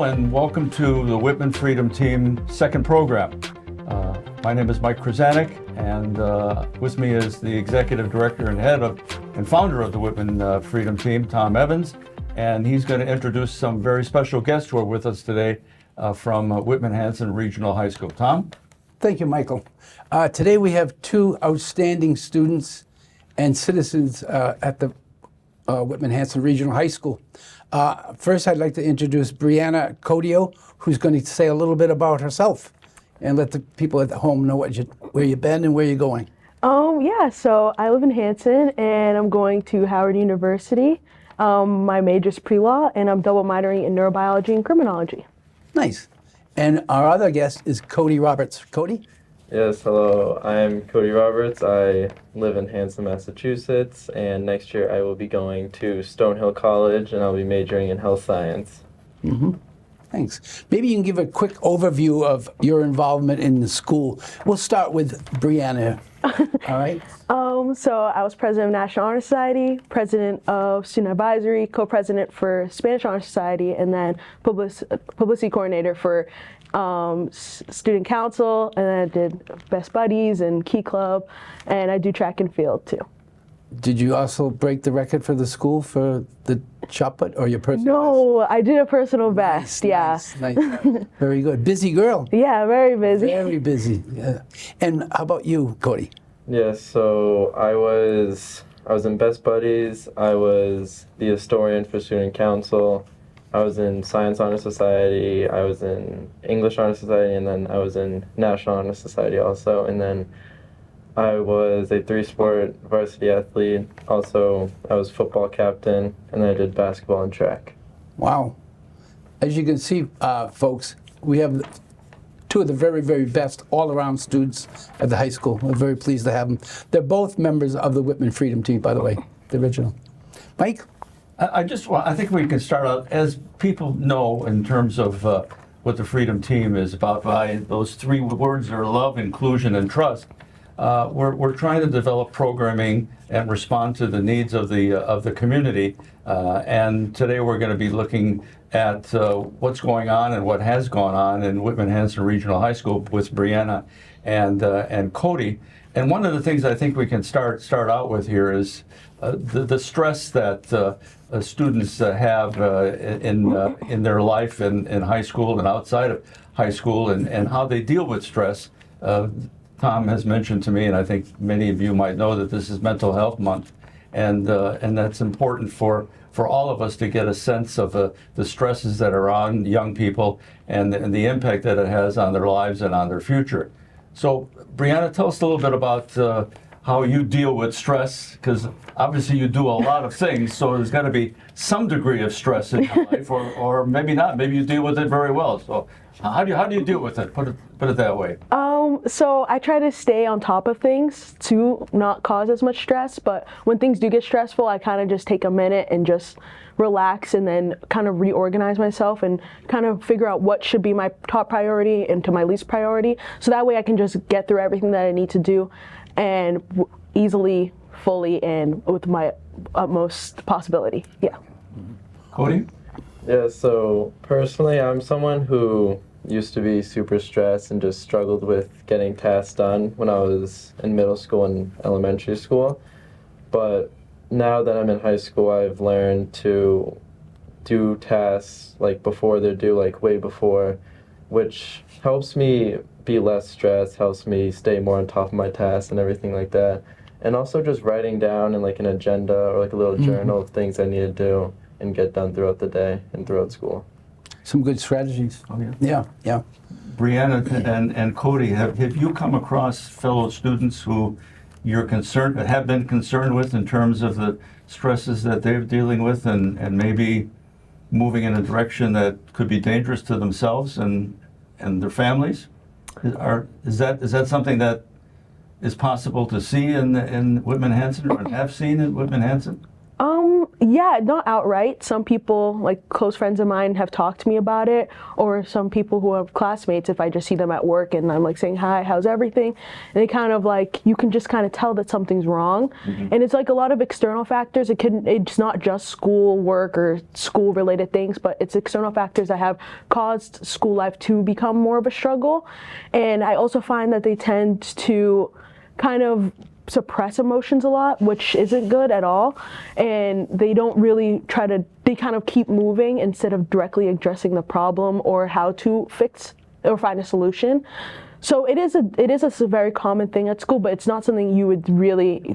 Hello and welcome to the Whitman Freedom Team second program. My name is Mike Kryzanek, and with me is the Executive Director and Head of and Founder of the Whitman Freedom Team, Tom Evans, and he's going to introduce some very special guests who are with us today from Whitman-Hanson Regional High School. Tom? Thank you, Michael. Today we have two outstanding students and citizens at the Whitman-Hanson Regional High School. First, I'd like to introduce Brianna Codio, who's going to say a little bit about herself and let the people at home know where you've been and where you're going. Yeah, so I live in Hanson and I'm going to Howard University. My major's pre-law and I'm double minoring in neurobiology and criminology. Nice. And our other guest is Cody Roberts. Cody? Yes, hello. I'm Cody Roberts. I live in Hanson, Massachusetts, and next year I will be going to Stonehill College, and I'll be majoring in health science. Mm-hmm. Thanks. Maybe you can give a quick overview of your involvement in the school. We'll start with Brianna. All right? So I was president of National Honor Society, president of Student Advisory, co-president for Spanish Honor Society, and then publicity coordinator for student council, and then I did Best Buddies and Key Club, and I do track and field too. Did you also break the record for the school for the shot put, or your personal No, best? I did a personal best, yeah. Nice. Very good. Busy girl. Yeah, very busy. Very busy. Yeah. And how about you, Cody? Yes, so I was in Best Buddies, I was the historian for Student Council, I was in Science Honor Society, I was in English Honor Society, and then I was in National Honor Society also, and then I was a 3-sport varsity athlete. Also, I was football captain, and then I did basketball and track. Wow. As you can see, folks, we have two of the very, very best all-around students at the high school. We're very pleased to have them. They're both members of the Whitman Freedom Team, by the way, the original. Mike? I think we can start out, as people know, in terms of what the Freedom Team is about, by those three words are love, inclusion, and trust. We're trying to develop programming and respond to the needs of the community. And today we're going to be looking at what's going on and what has gone on in Whitman-Hanson Regional High School with Brianna and Cody. And one of the things I think we can start out with here is the stress that students have in their life in high school and outside of high school, and how they deal with stress. Tom has mentioned to me, and I think many of you might know, that this is Mental Health Month, and that's important for all of us to get a sense of the stresses that are on young people and the impact that it has on their lives and on their future. So, Brianna, tell us a little bit about how you deal with stress, because obviously you do a lot of things, so there's got to be some degree of stress in your life, or maybe not. Maybe you deal with it very well. So how do you deal with it? Put it that way. So I try to stay on top of things to not cause as much stress, but when things do get stressful, I kind of just take a minute and just relax and then kind of reorganize myself and kind of figure out what should be my top priority and to my least priority. So that way I can just get through everything that I need to do and easily, fully, and with my utmost possibility. Yeah. Cody? Yeah, so personally, I'm someone who used to be super stressed and just struggled with getting tasks done when I was in middle school and elementary school. But now that I'm in high school, I've learned to do tasks like before they're due, like way before, which helps me be less stressed, helps me stay more on top of my tasks and everything like that. And also just writing down in like an agenda or like a little journal of things I need to do and get done throughout the day and throughout school. Some good strategies. Oh, yeah. Yeah. Brianna and Cody, have you come across fellow students who have been concerned with in terms of the stresses that they're dealing with, and maybe moving in a direction that could be dangerous to themselves and their families? Is that something that is possible to see in Whitman-Hanson, or have seen in Whitman-Hanson? Yeah, not outright. Some people, like close friends of mine, have talked to me about it, or some people who are classmates, if I just see them at work and I'm like saying, hi, how's everything? And they kind of like, you can just kind of tell that something's wrong. And it's like a lot of external factors. It's not just school work or school related things, but it's external factors that have caused school life to become more of a struggle. And I also find that they tend to kind of suppress emotions a lot, which isn't good at all, and they don't really they kind of keep moving instead of directly addressing the problem or how to fix or find a solution. So it is a very common thing at school, but it's not something you would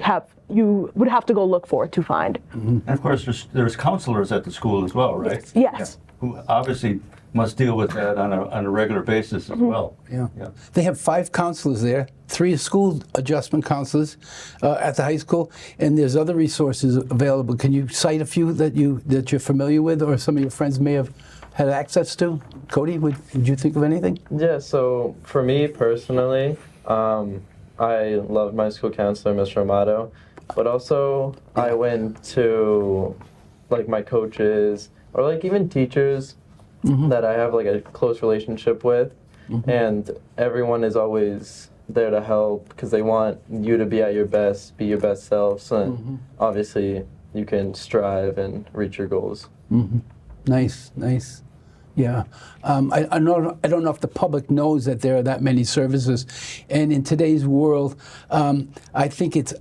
have to go look for to find. And of course, there's counselors at the school as well, right? Yes. Who obviously must deal with that on a regular basis as well. Yeah. They have 5 counselors there, 3 school adjustment counselors at the high school, and there's other resources available. Can you cite a few that you're familiar with, or some of your friends may have had access to? Cody, would you think of anything? Yeah, so for me personally, I loved my school counselor, Mr. Amato, but also I went to like my coaches or like even teachers that I have like a close relationship with, and everyone is always there to help because they want you to be at your best, be your best self, so obviously you can strive and reach your goals. Nice. Yeah, I don't know if the public knows that there are that many services, and in today's world, I think it's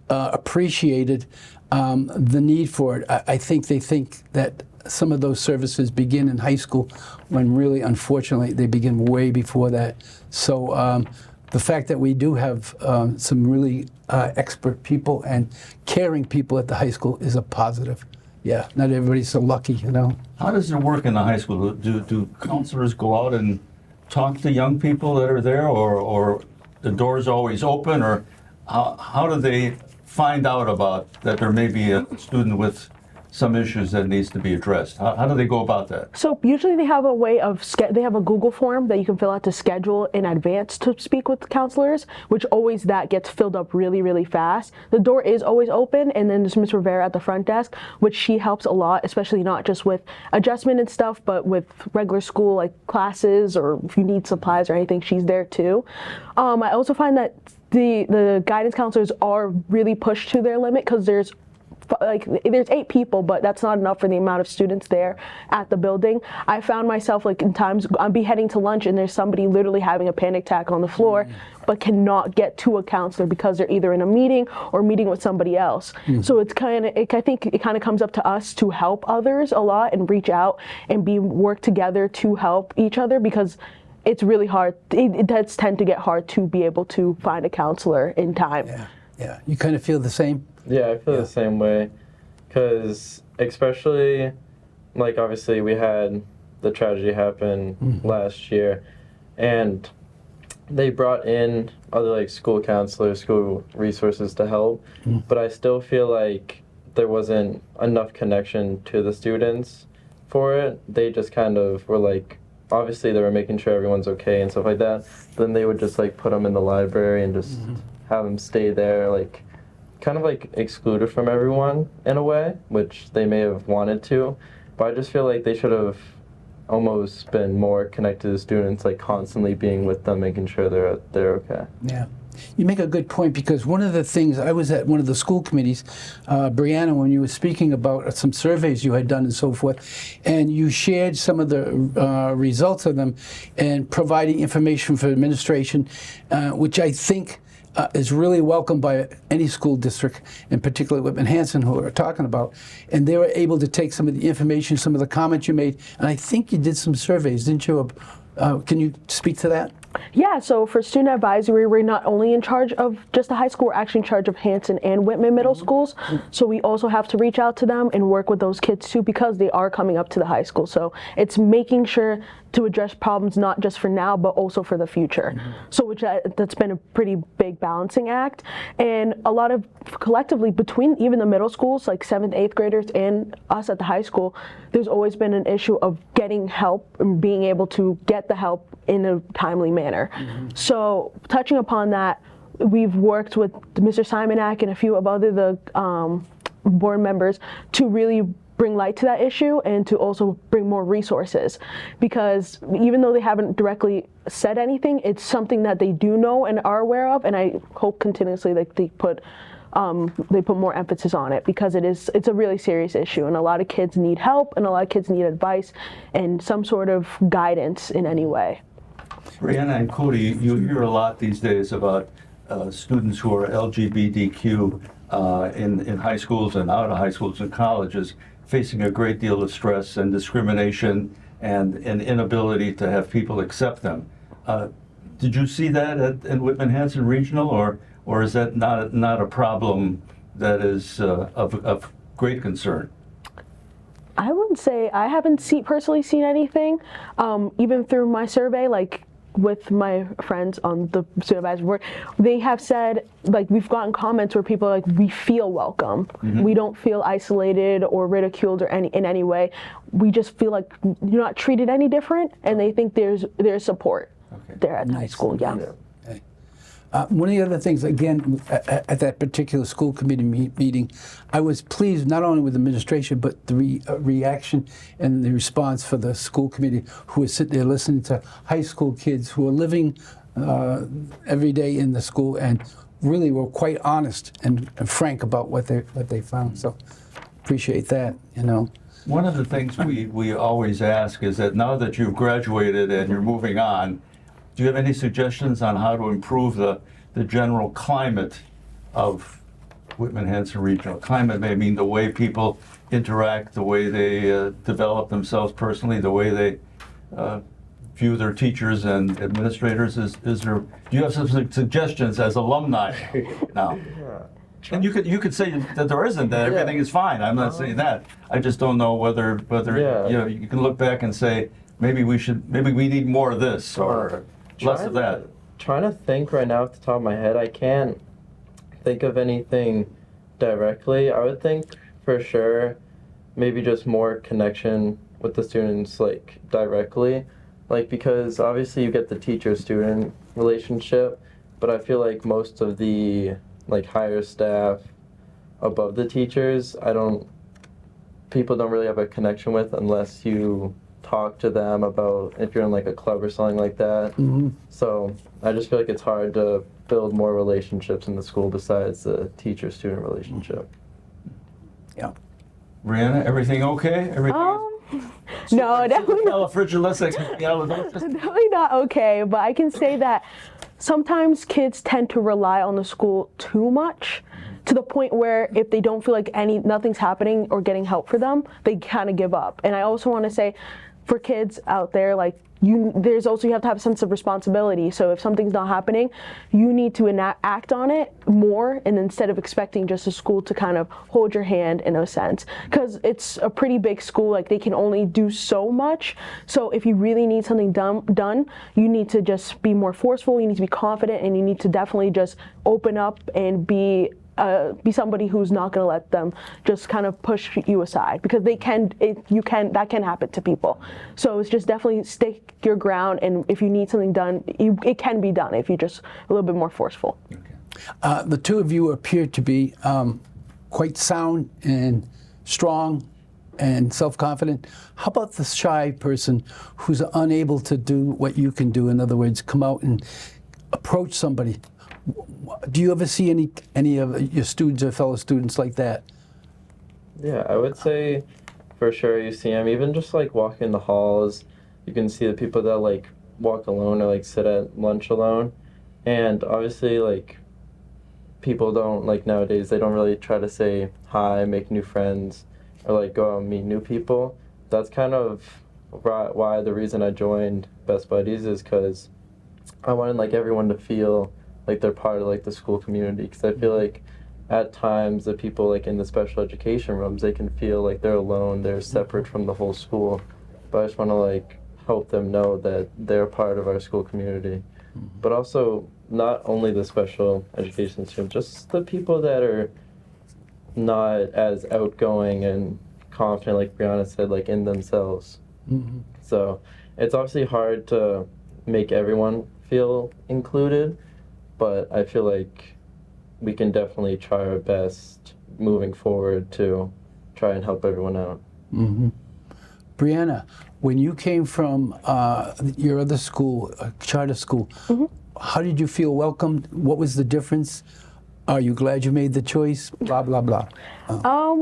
appreciated the need for it. I think they think that some of those services begin in high school, when really, unfortunately, they begin way before that. So the fact that we do have some really expert people and caring people at the high school is a positive. Yeah, not everybody's so lucky, you know. How does it work in the high school? Do counselors go out and talk to young people that are there, or the door's always open, or how do they find out about that there may be a student with some issues that needs to be addressed? How do they go about that? So usually they have a way of they have a Google form that you can fill out to schedule in advance to speak with counselors, which always that gets filled up really, really fast. The door is always open, and then there's Ms. Rivera at the front desk, which she helps a lot, especially not just with adjustment and stuff, but with regular school like classes, or if you need supplies or anything, she's there too. I also find that the guidance counselors are really pushed to their limit, because there's 8 people, but that's not enough for the amount of students there at the building. I found myself like in times I'd be heading to lunch and there's somebody literally having a panic attack on the floor, but cannot get to a counselor because they're either in a meeting or meeting with somebody else. So it's I think it kind of comes up to us to help others a lot and reach out and work together to help each other, because it's really hard. It does tend to get hard to be able to find a counselor in time. Yeah. You kind of feel the same? Yeah, I feel the same way, because especially, like, obviously we had the tragedy happen last year, and they brought in other, like, school counselors, school resources to help, but I still feel like there wasn't enough connection to the students for it. They just kind of were, like, obviously they were making sure everyone's okay and stuff like that, then they would just, like, put them in the library and just have them stay there, like, kind of like excluded from everyone in a way, which they may have wanted to, but I just feel like they should have almost been more connected to the students, like constantly being with them, making sure they're okay. Yeah. You make a good point, because one of the things, I was at one of the school committees, Brianna, when you were speaking about some surveys you had done and so forth, and you shared some of the results of them and providing information for administration, which I think is really welcomed by any school district, and particularly Whitman-Hanson, who we're talking about. And they were able to take some of the information, some of the comments you made, and I think you did some surveys, didn't you? Can you speak to that? Yeah, so for student advisory, we're not only in charge of just the high school, we're actually in charge of Hanson and Whitman middle schools. So we also have to reach out to them and work with those kids too, because they are coming up to the high school. So it's making sure to address problems not just for now, but also for the future. So that's been a pretty big balancing act. And a lot of collectively between even the middle schools, like 7th, 8th graders and us at the high school, there's always been an issue of getting help and being able to get the help in a timely manner. So touching upon that, we've worked with Mr. Simonak and a few of other board members to really bring light to that issue and to also bring more resources, because even though they haven't directly said anything, it's something that they do know and are aware of, and I hope continuously like they put more emphasis on it, because it's a really serious issue, and a lot of kids need help and a lot of kids need advice and some sort of guidance in any way. Brianna and Cody, you hear a lot these days about students who are LGBTQ in high schools and out of high schools and colleges facing a great deal of stress and discrimination and an inability to have people accept them. Did you see that at Whitman-Hanson Regional, or is that not a problem that is of great concern? I wouldn't say, I haven't personally seen anything, even through my survey, like with my friends on the student advisory board, they have said, like, we've gotten comments where people are like, we feel welcome. Mm-hmm. We don't feel isolated or ridiculed or in any way. We just feel like you're not treated any different, and they think there's support there at high school. Yeah. One of the other things, again, at that particular school committee meeting, I was pleased not only with the administration, but the reaction and the response for the school committee, who was sitting there listening to high school kids who are living every day in the school and really were quite honest and frank about what they found. So appreciate that, you know. One of the things we always ask is that now that you've graduated and you're moving on, do you have any suggestions on how to improve the general climate of Whitman-Hanson Regional? Climate may mean the way people interact, the way they develop themselves personally, the way they view their teachers and administrators. Do you have some suggestions as alumni now? And you could say that there isn't, that everything is fine. I'm not saying that. I just don't know whether you can look back and say maybe we need more of this or less of that. Trying to think right now off the top of my head, I can't think of anything directly. I would think for sure maybe just more connection with the students, like directly, like, because obviously you get the teacher-student relationship, but I feel like most of the like higher staff above the teachers, people don't really have a connection with unless you talk to them about if you're in like a club or something like that. Mm-hmm. So I just feel like it's hard to build more relationships in the school besides the teacher-student relationship. Yeah. Brianna, everything okay? No, definitely not. Definitely not okay, but I can say that sometimes kids tend to rely on the school too much, to the point where if they don't feel like nothing's happening or getting help for them, they kind of give up. And I also want to say, for kids out there, like, you have to have a sense of responsibility. So if something's not happening, you need to act on it more, and instead of expecting just a school to kind of hold your hand in a sense, because it's a pretty big school, like they can only do so much. So if you really need something done, you need to just be more forceful, you need to be confident, and you need to definitely just open up and be somebody who's not going to let them just kind of push you aside, because that can happen to people. So it's just definitely stick your ground, and if you need something done, it can be done if you're just a little bit more forceful. Okay. The two of you appear to be quite sound and strong and self-confident. How about the shy person who's unable to do what you can do? In other words, come out and approach somebody. Do you ever see any of your students or fellow students like that? Yeah, I would say for sure you see them. Even just like walking the halls, you can see the people that like walk alone or like sit at lunch alone. And obviously, like, people don't, like, nowadays, they don't really try to say hi, make new friends, or like go out and meet new people. That's kind of why the reason I joined Best Buddies is because I wanted like everyone to feel like they're part of like the school community, because I feel like at times the people like in the special education rooms, they can feel like they're alone, they're separate from the whole school. But I just want to like help them know that they're part of our school community. But also not only the special education students, just the people that are not as outgoing and confident, like Brianna said, like in themselves. Mm-hmm. So it's obviously hard to make everyone feel included, but I feel like we can definitely try our best moving forward to try and help everyone out. Brianna, when you came from your other school, charter school, how did you feel welcomed? What was the difference? Are you glad you made the choice? Blah, blah, blah.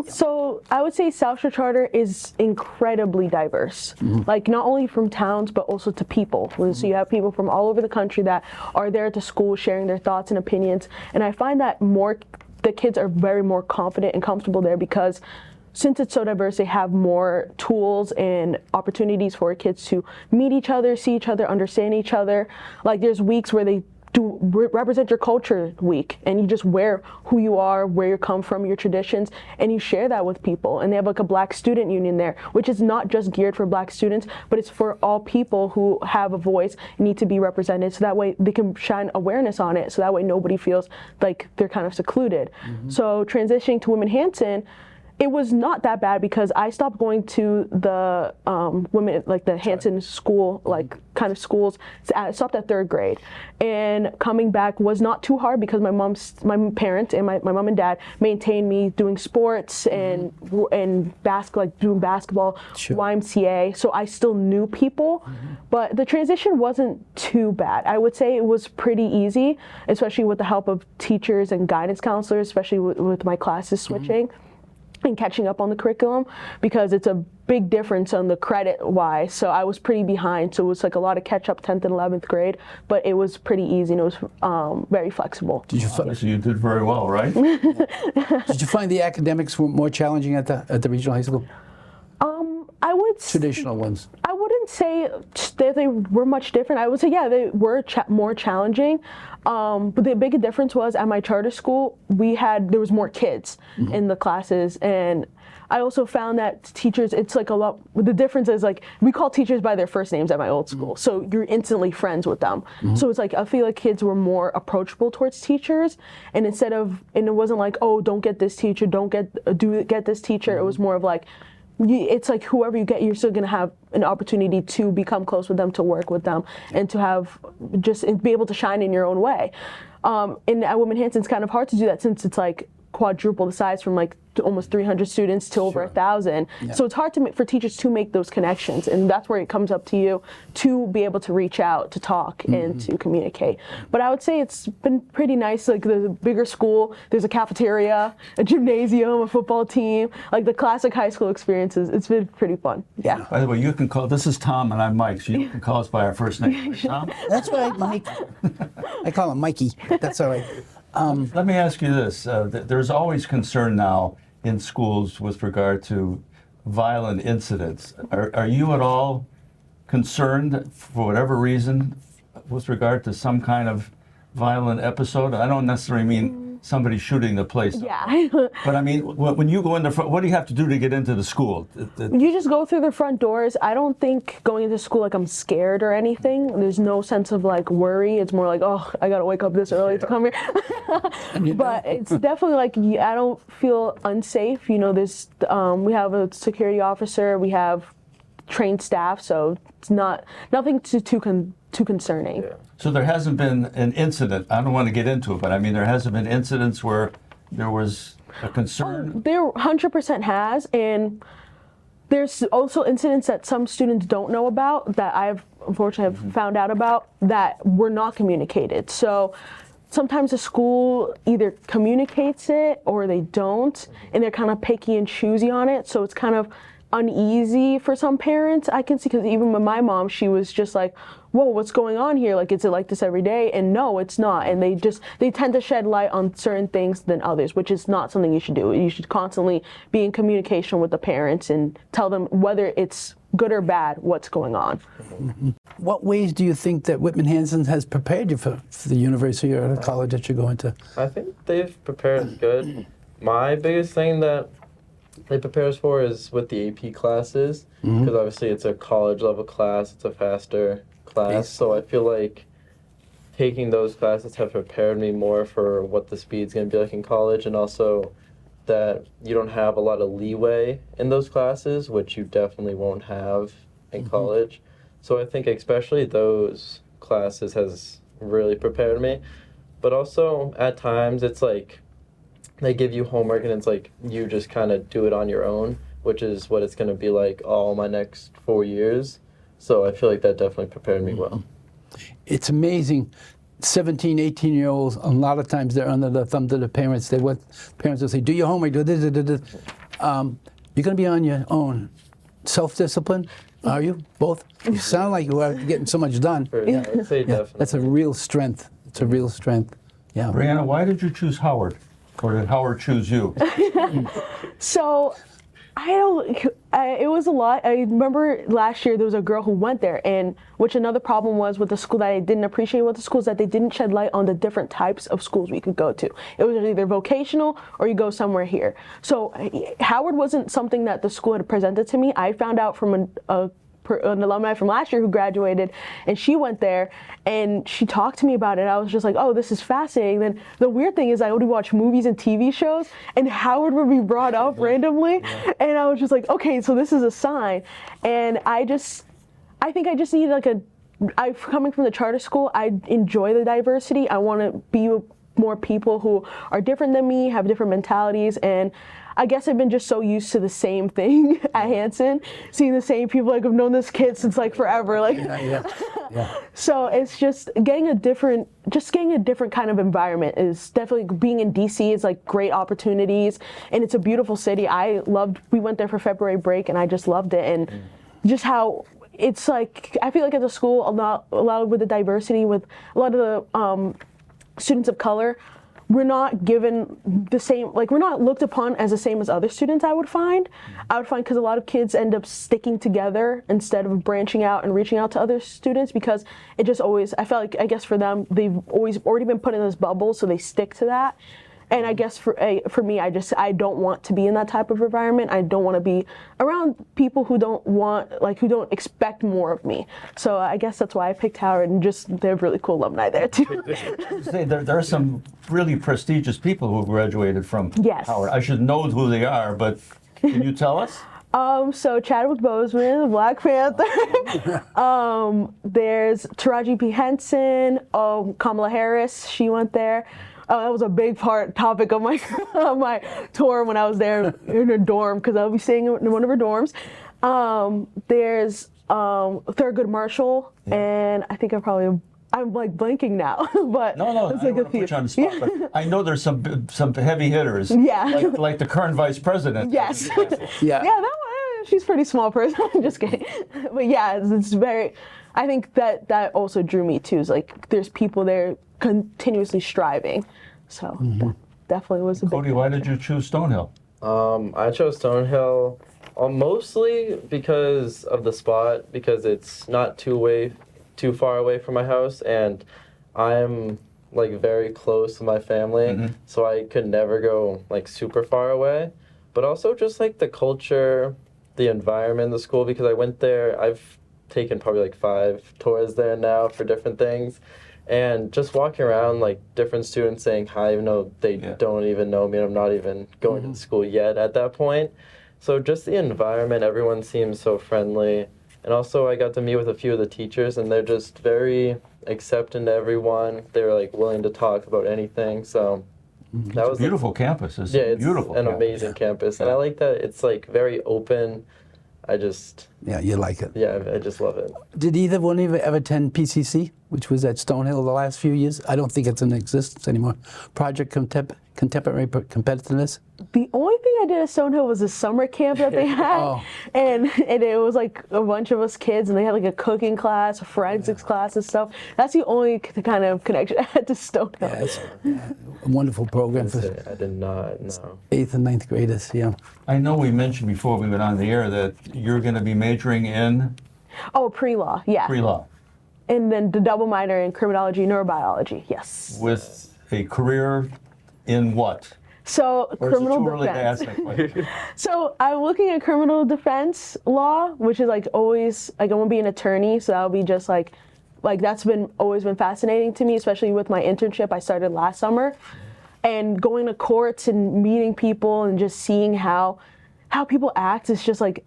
So I would say South Shore Charter is incredibly diverse, like not only from towns, but also to people. So you have people from all over the country that are there at the school sharing their thoughts and opinions. And I find that the kids are very more confident and comfortable there because since it's so diverse, they have more tools and opportunities for kids to meet each other, see each other, understand each other. Like there's weeks where they do represent your culture week, and you just wear who you are, where you come from, your traditions, and you share that with people. And they have like a Black student union there, which is not just geared for Black students, but it's for all people who have a voice, need to be represented, so that way they can shine awareness on it, so that way nobody feels like they're kind of secluded. So transitioning to Whitman-Hanson, it was not that bad because I stopped going to the women, like the Hanson school, like kind of schools. I stopped at 3rd grade, and coming back was not too hard because my parents and my mom and dad maintained me doing sports and doing basketball, YMCA. So I still knew people, but the transition wasn't too bad. I would say it was pretty easy, especially with the help of teachers and guidance counselors, especially with my classes switching and catching up on the curriculum, because it's a big difference on the credit wise. So I was pretty behind, so it was like a lot of catch up 10th and 11th grade, but it was pretty easy and it was very flexible. So you did very well, right? Did you find the academics were more challenging at the regional high school? I would Traditional ones. I wouldn't say that they were much different. I would say, yeah, they were more challenging. But the big difference was at my charter school, there was more kids in the classes. And I also found that teachers, it's like a lot, the difference is like, we call teachers by their first names at my old school. So you're instantly friends with them. So it's like, I feel like kids were more approachable towards teachers. And and it wasn't like, oh, don't get this teacher, get this teacher. It was more of like, it's like whoever you get, you're still going to have an opportunity to become close with them, to work with them, and to have be able to shine in your own way. And at Whitman-Hanson, it's kind of hard to do that since it's like quadruple the size from like to almost 300 students to over 1,000. Yeah. So it's hard for teachers to make those connections, and that's where it comes up to you to be able to reach out, to talk, and to communicate. But I would say it's been pretty nice. Like the bigger school, there's a cafeteria, a gymnasium, a football team, like the classic high school experiences. It's been pretty fun. Yeah. By the way, you can call, this is Tom and I'm Mike, so you can call us by our first name. Right, Tom? That's right, Mike. I call him Mikey. That's all right. Let me ask you this. There's always concern now in schools with regard to violent incidents. Are you at all concerned, for whatever reason, with regard to some kind of violent episode? I don't necessarily mean somebody shooting the place. Yeah. But I mean, when you go in the front, what do you have to do to get into the school? You just go through the front doors. I don't think going into school like I'm scared or anything. There's no sense of like worry. It's more like, oh, I gotta wake up this early to come here. But it's definitely like, I don't feel unsafe. You know, we have a security officer, we have trained staff, so it's nothing too concerning. Yeah. So there hasn't been an incident, I don't want to get into it, but I mean, there hasn't been incidents where there was a concern? Oh, there 100% has, and there's also incidents that some students don't know about that I've unfortunately have found out about that were not communicated. So sometimes the school either communicates it or they don't, and they're kind of picky and choosy on it, so it's kind of uneasy for some parents, I can see, because even with my mom, she was just like, whoa, what's going on here? Like, is it like this every day? And no, it's not. And they tend to shed light on certain things than others, which is not something you should do. You should constantly be in communication with the parents and tell them whether it's good or bad, what's going on. What ways do you think that Whitman-Hanson has prepared you for the university or the college that you're going to? I think they've prepared good. My biggest thing that they prepare us for is with the AP classes, because obviously it's a college level class, it's a faster class, so I feel like taking those classes have prepared me more for what the speed's going to be like in college, and also that you don't have a lot of leeway in those classes, which you definitely won't have in college. So I think especially those classes has really prepared me. But also at times it's like they give you homework and it's like you just kind of do it on your own, which is what it's going to be like all my next 4 years. So I feel like that definitely prepared me well. It's amazing. 17, 18-year-olds, a lot of times they're under the thumb of the parents. Parents will say, do your homework, do this, do this. You're going to be on your own. Self-discipline, are you? Both? You sound like you are getting so much done. Yeah, I'd say definitely. That's a real strength. It's a real strength. Yeah. Brianna, why did you choose Howard? Or did Howard choose you? So, it was a lot. I remember last year there was a girl who went there, and which another problem was with the school that I didn't appreciate with the school is that they didn't shed light on the different types of schools we could go to. It was either vocational or you go somewhere here. So Howard wasn't something that the school had presented to me. I found out from an alumni from last year who graduated, and she went there and she talked to me about it. I was just like, oh, this is fascinating. Then the weird thing is I would watch movies and TV shows and Howard would be brought up randomly, and I was just like, okay, so this is a sign. And I think I just needed like coming from the charter school, I enjoy the diversity. I want to be with more people who are different than me, have different mentalities, and I guess I've been just so used to the same thing at Hanson, seeing the same people. Like I've known this kid since like forever. Like, Yeah. So it's just getting a different kind of environment is definitely being in DC is like great opportunities, and it's a beautiful city. We went there for February break, and I just loved it, and just how it's like I feel like at the school a lot with the diversity with a lot of the students of color. We're not given the same, like we're not looked upon as the same as other students, I would find because a lot of kids end up sticking together instead of branching out and reaching out to other students, because it just always, I felt like, I guess for them, they've always already been put in this bubble, so they stick to that. And I guess for me, I don't want to be in that type of environment. I don't want to be around people who who don't expect more of me. So I guess that's why I picked Howard, and just they have really cool alumni there too. There are some really prestigious people who graduated from Yes. Howard. I should know who they are, but can you tell us? So Chadwick Boseman, the Black Panther. There's Taraji P. Henson. Kamala Harris, she went there. That was a big topic of my my tour when I was there in her dorm, because I'll be staying in one of her dorms. There's Thurgood Marshall, and I think I'm like blanking now, but No, it's I like don't want to put you on the spot, but I know there's some heavy hitters. Yeah. Like the current vice president. Yes. Yeah. Yeah, that one, she's a pretty small person. I'm just kidding. But yeah, it's very, I think that also drew me too, is like there's people there continuously striving. So that definitely was a big Cody, why did you choose Stonehill? I chose Stonehill mostly because of the spot, because it's not too far away from my house, and I'm like very close to my family, so I could never go like super far away. But also just like the culture, the environment, the school, because I went there, I've taken probably like 5 tours there now for different things. And just walking around, like different students saying hi, even though they don't even know me, and I'm not even going to school yet at that point. So just the environment, everyone seems so friendly. And also I got to meet with a few of the teachers, and they're just very accepting to everyone. They're like willing to talk about anything. So that was a beautiful campus. It's it's beautiful an campus. amazing campus. And I like that it's like very open. Yeah, you like it. Yeah, I just love it. Did either one of you ever attend PCC, which was at Stonehill the last few years? I don't think it's in existence anymore. Project Contemporary Competitiveness? The only thing I did at Stonehill was a summer camp that they had, and it was like a bunch of us kids, and they had like a cooking class, a forensics class, and stuff. That's the only kind of connection I had to Stonehill. Yeah, it's a wonderful program for I did not know. 8th and 9th graders, yeah. I know we mentioned before we went on the air that you're going to be majoring in Oh, pre-law, yeah. pre-law And then the double minor in criminology, neurobiology, yes. with a career in what? So Or is it criminal too early to defense. ask that question? So I'm looking at criminal defense law, which is like always like I want to be an attorney, so that'll be just like that's always been fascinating to me, especially with my internship I started last summer, and going to courts and meeting people and just seeing how people act is just like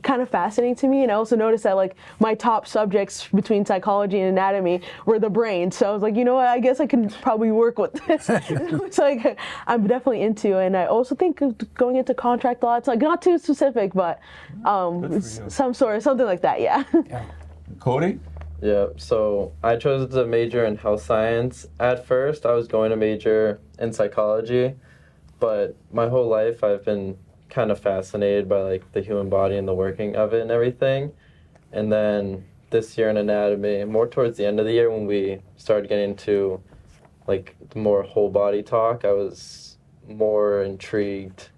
kind of fascinating to me. And I also noticed that like my top subjects between psychology and anatomy were the brain. So I was like, you know what, I guess I can probably work with this. It's like I'm definitely into it. And I also think going into contract law, it's like not too specific, but something like that, yeah. Cody? Yeah, so I chose to major in health science. At first, I was going to major in psychology, but my whole life I've been kind of fascinated by like the human body and the working of it and everything. And then this year in anatomy, more towards the end of the year when we started getting into like the more whole body talk, I was more intrigued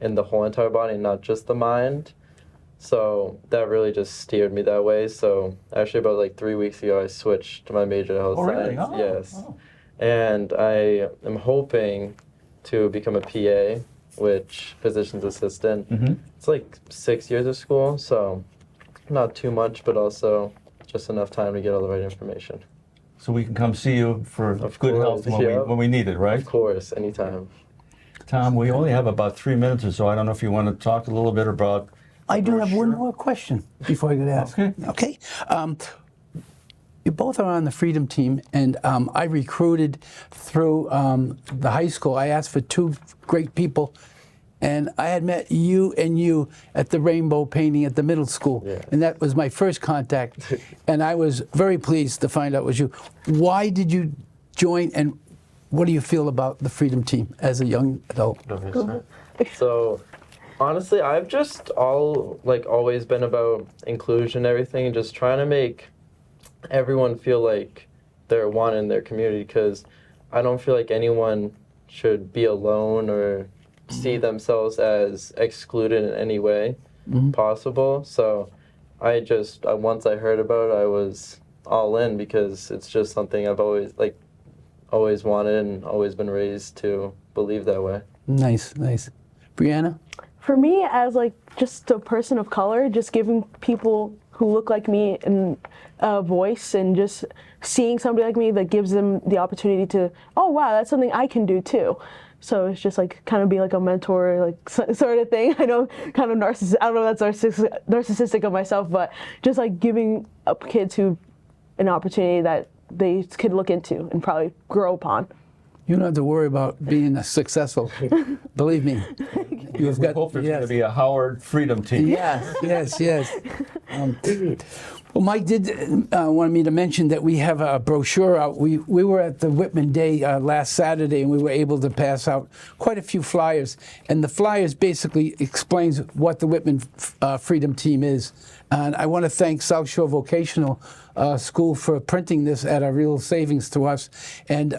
in the whole entire body, not just the mind. So that really just steered me that way. So actually about like 3 weeks ago, I switched to my major to health Really? science. Oh, Yes. oh. And I am hoping to become a PA, which physician's assistant. It's like 6 years of school, so not too much, but also just enough time to get all the right information. So we can come see you for Of good course, health yeah. when we need it, right? Of course, anytime. Tom, we only have about 3 minutes or so. I don't know if you want to talk a little bit about. I do have one more question before I get asked. Okay. Okay. You both are on the Freedom Team, and I recruited through the high school. I asked for two great people, and I had met you at the rainbow painting at the middle school, Yeah. and that was my first contact. And I was very pleased to find out it was you. Why did you join, and what do you feel about the Freedom Team as a young adult? So honestly, I've just always been about inclusion and everything, and just trying to make everyone feel like they're one in their community, because I don't feel like anyone should be alone or see themselves as excluded in any way possible. So once I heard about it, I was all in, because it's just something I've always wanted and always been raised to believe that way. Nice, nice. Brianna? For me, as like just a person of color, just giving people who look like me a voice, and just seeing somebody like me that gives them the opportunity to, oh wow, that's something I can do too. So it's just like kind of be like a mentor, like sort of thing. I know, kind of narcissistic. I don't know if that's narcissistic of myself, but just like giving up kids who an opportunity that they could look into and probably grow upon. You don't have to worry about being successcel. Believe me. You've We hope there's going to be a Howard Freedom Team. Yes. Well, Mike did want me to mention that we have a brochure out. We were at the Whitman Day last Saturday, and we were able to pass out quite a few flyers. And the flyers basically explains what the Whitman Freedom Team is. And I want to thank South Shore Vocational School for printing this at a real savings to us. And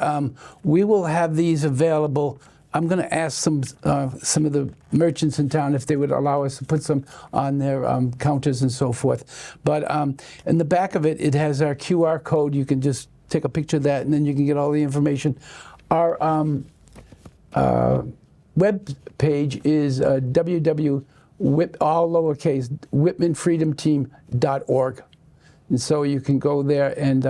we will have these available. I'm going to ask some of the merchants in town if they would allow us to put some on their counters and so forth. But in the back of it, it has our QR code. You can just take a picture of that, and then you can get all the information. Our web page is all lowercase, whitmanfreedomteam.org. And so you can go there and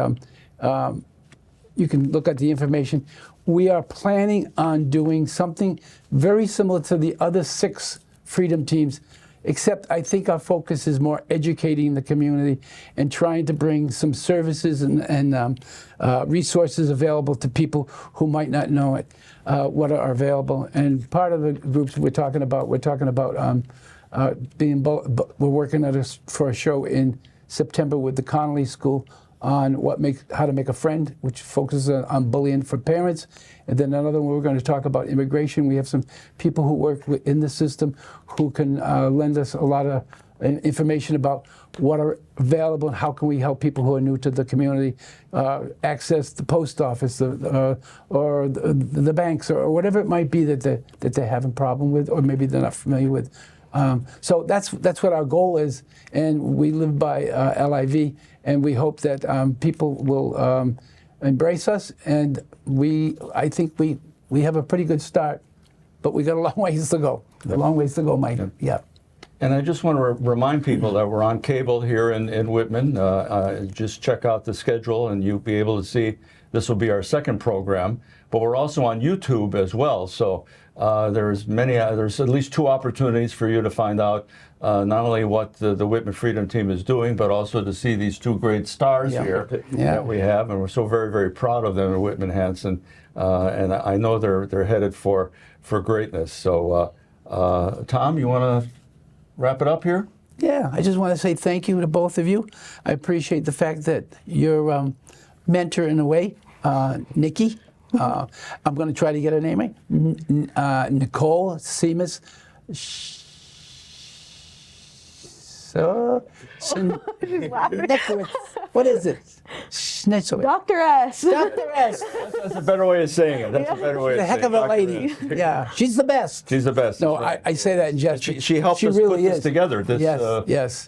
you can look at the information. We are planning on doing something very similar to the other 6 Freedom Teams, except I think our focus is more educating the community and trying to bring some services and resources available to people who might not know it, what are available. And part of the groups we're talking about we're working for a show in September with the Connolly School on how to make a friend, which focuses on bullying for parents. And then another one, we're going to talk about immigration. We have some people who work in the system who can lend us a lot of information about what are available and how can we help people who are new to the community access the post office or the banks or whatever it might be that they have a problem with, or maybe they're not familiar with. So that's what our goal is, and we live by LIV, and we hope that people will embrace us. And I think we have a pretty good start, but we got a long ways to go. A long ways to go, Mike. Yeah. And I just want to remind people that we're on cable here in Whitman. Just check out the schedule, and you'll be able to see. This will be our second program, but we're also on YouTube as well. So there's at least 2 opportunities for you to find out not only what the Whitman Freedom Team is doing, but also to see these two great stars Yeah. here Yeah. that we have, and we're so very, very proud of them at Whitman-Hanson. And I know they're headed for greatness. So, Tom, you want to wrap it up here? Yeah, I just want to say thank you to both of you. I appreciate the fact that your mentor, in a way, Nikki, I'm going to try to get her name right, Nicole Seamus. Nickowitz. What is it? Schnitzowitz. Dr. S. Dr. S. That's a better way of saying it. That's a better way of The saying it. heck of a Dr. lady. S. Yeah, she's the best. She's the best. No, that's right. I say that in jest. She helped us really put this is. together. This, Yes, yes.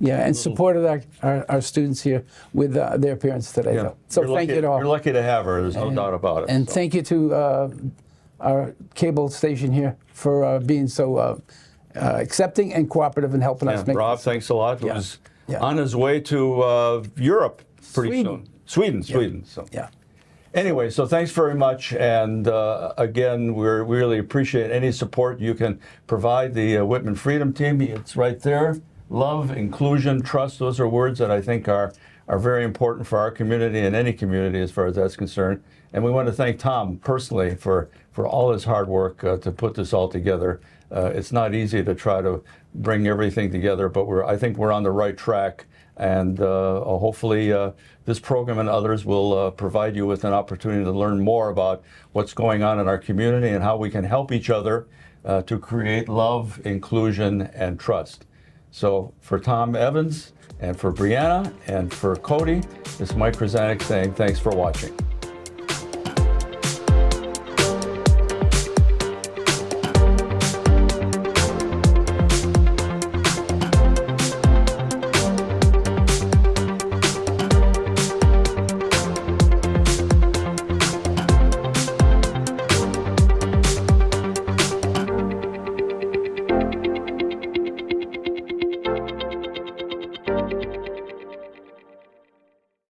Yeah, and supported our students here with their appearance today. Yeah. So You're thank lucky, you to all. You're lucky to have her. There's no doubt about it. And So. thank you to our cable station here for being so accepting and cooperative and helping us make Rob, this. thanks a lot. He Yeah. was Yeah. on his way to Europe pretty Sweden. soon. Sweden. So. Yeah. Anyway, so thanks very much. And again, we really appreciate any support you can provide the Whitman Freedom Team. It's right there. Love, inclusion, trust, those are words that I think are very important for our community and any community as far as that's concerned. And we want to thank Tom personally for all his hard work to put this all together. It's not easy to try to bring everything together, but I think we're on the right track. And hopefully this program and others will provide you with an opportunity to learn more about what's going on in our community and how we can help each other to create love, inclusion, and trust. So for Tom Evans and for Brianna and for Cody, this is Mike Kryzanek saying thanks for watching.